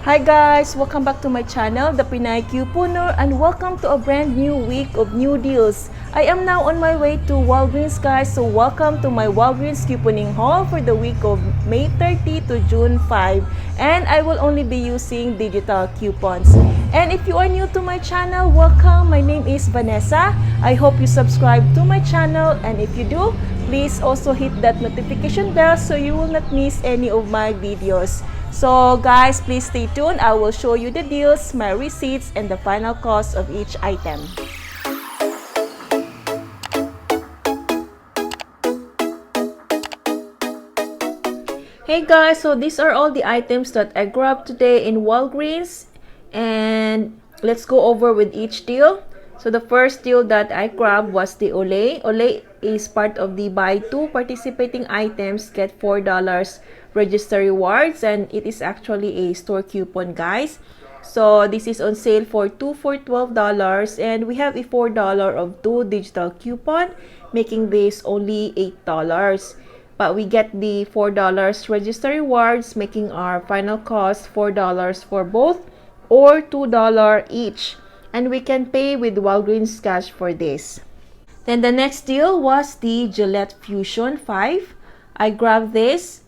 Hi guys! Welcome back to my channel, The Pinay Couponer, and welcome to a brand new week of new deals. I am now on my way to Walgreens guys, so welcome to my Walgreens couponing haul for the week of May 30 to June 5. And I will only be using digital coupons. And if you are new to my channel, welcome! My name is Vanessa. I hope you subscribe to my channel, and if you do, please also hit that notification bell so you will not miss any of my videos. So guys, please stay tuned. I will show you the deals, my receipts, and the final cost of each item. Hey guys, so these are all the items that I grabbed today in Walgreens, and let's go over with each deal. So the first deal that I grabbed was the Olay. Olay is part of the buy 2 participating items get $4 register rewards, and it is actually a store coupon guys. So this is on sale for 2 for $12, and we have a $4 of 2 digital coupon, making this only $8. But we get the $4 register rewards, making our final cost $4 for both or $2 each. And we can pay with Walgreens cash for this. Then the next deal was the Gillette Fusion 5. I grabbed this,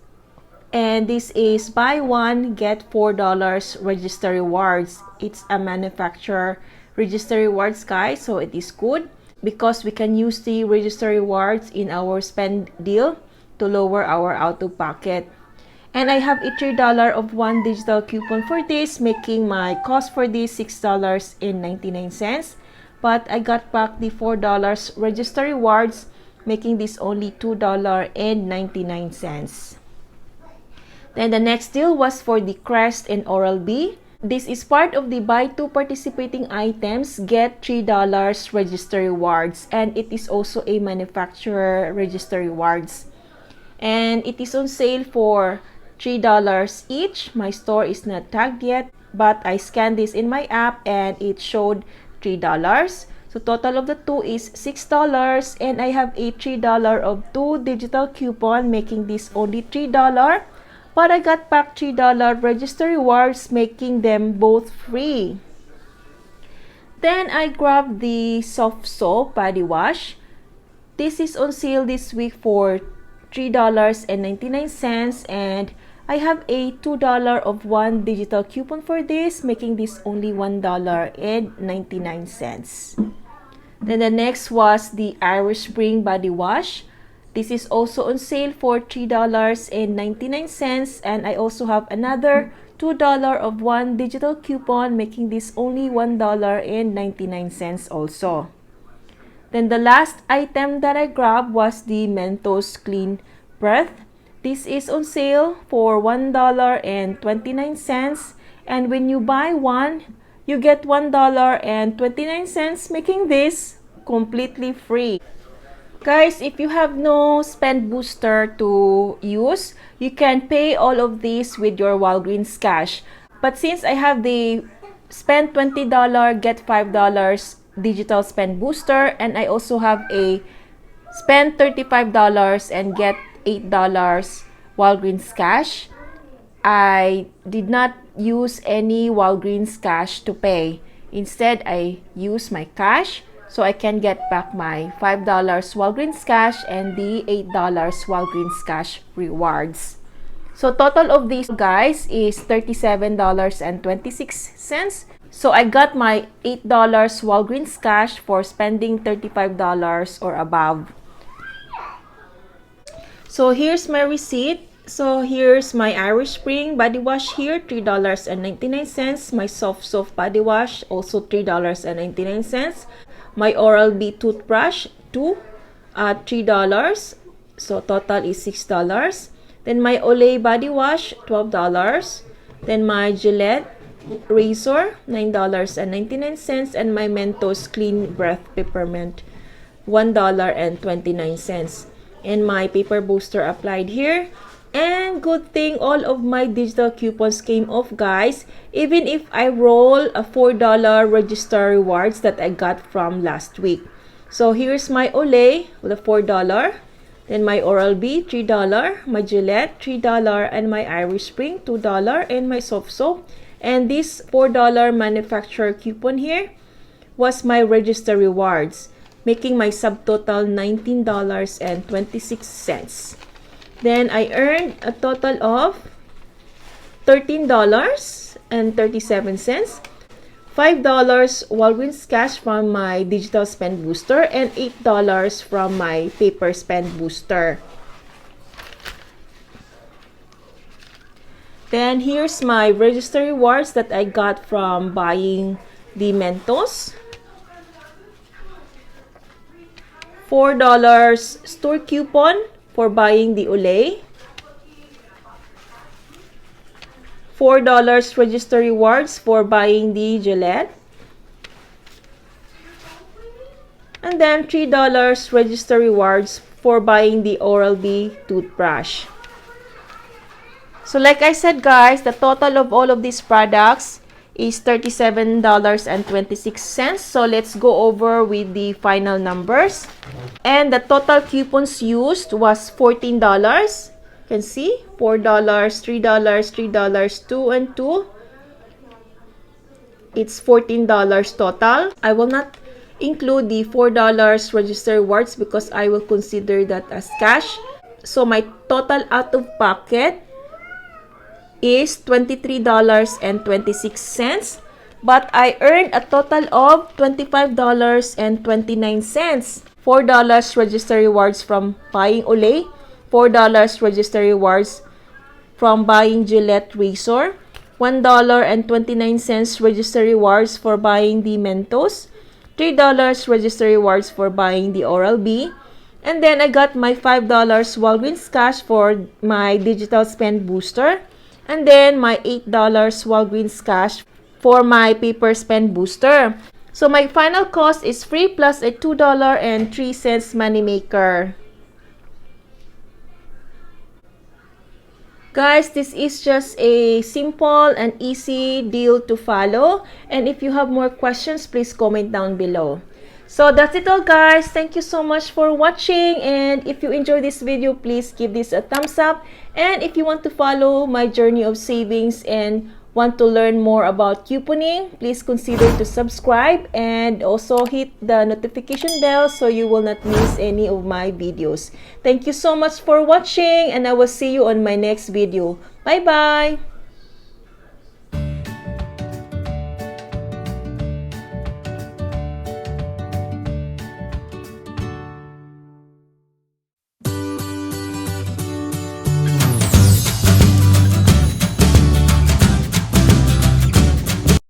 and this is buy one get $4 register rewards. It's a manufacturer register rewards guys, so it is good because we can use the register rewards in our spend deal to lower our out-of-pocket. And I have a $3 of 1 digital coupon for this, making my cost for this $6.99. But I got back the $4 register rewards, making this only $2.99. Then the next deal was for the Crest and Oral-B. This is part of the buy 2 participating items get $3 register rewards, and it is also a manufacturer register rewards. And it is on sale for $3 each. My store is not tagged yet, but I scanned this in my app and it showed $3. So total of the two is $6, and I have a $3 of 2 digital coupon, making this only $3. But I got back $3 register rewards, making them both free. Then I grabbed the soft soap body wash. This is on sale this week for $3.99, and I have a $2 of 1 digital coupon for this, making this only $1.99. Then the next was the Irish Spring body wash. This is also on sale for $3.99, and I also have another $2 of 1 digital coupon, making this only $1.99 also. Then the last item that I grabbed was the Mentos Clean Breath. This is on sale for $1.29, and when you buy one, you get $1.29, making this completely free. Guys, if you have no spend booster to use, you can pay all of this with your Walgreens cash. But since I have the spend $20, get $5 digital spend booster, and I also have a spend $35 and get $8 Walgreens cash, I did not use any Walgreens cash to pay. Instead, I use my cash, so I can get back my $5 Walgreens cash and the $8 Walgreens cash rewards. So total of these guys is $37.26. So I got my $8 Walgreens cash for spending $35 or above. So here's my receipt. So here's my Irish Spring body wash here, $3.99. My soft soap body wash, also $3.99. My Oral-B toothbrush, $3. So total is $6. Then my Olay body wash, $12. Then my Gillette razor, $9.99, and my Mentos Clean Breath Peppermint, $1.29. And my paper booster applied here. And good thing all of my digital coupons came off guys, even if I roll a $4 register rewards that I got from last week. So here's my Olay with a $4. Then my Oral-B, $3. My Gillette, $3. And my Irish Spring, $2. And my soft soap, And this $4 manufacturer coupon here was my register rewards, making my subtotal $19.26. Then I earned a total of $13.37, $5 Walgreens cash from my digital spend booster, and $8 from my paper spend booster. Then here's my register rewards that I got from buying the Mentos. $4 store coupon for buying the Olay. $4 register rewards for buying the Gillette. And then $3 register rewards for buying the Oral-B toothbrush. So like I said guys, the total of all of these products is $37.26. So let's go over with the final numbers. And the total coupons used was $14. You can see $4, $3, $3, 2 and 2. It's $14 total. I will not include the $4 register rewards because I will consider that as cash. So my total out of pocket is $23.26, but I earned a total of $25.29. $4 register rewards from buying Olay, $4 register rewards from buying Gillette razor, $1.29 register rewards for buying the Mentos, $3 register rewards for buying the Oral-B, and then I got my $5 Walgreens cash for my digital spend booster, and then my $8 Walgreens cash for my paper spend booster. So my final cost is free plus a $2.03 money maker. Guys, this is just a simple and easy deal to follow. And if you have more questions, please comment down below. So that's it all guys. Thank you so much for watching, and if you enjoyed this video, please give this a thumbs up. And if you want to follow my journey of savings and want to learn more about couponing, please consider to subscribe and also hit the notification bell so you will not miss any of my videos. Thank you so much for watching, and I will see you on my next video. Bye bye.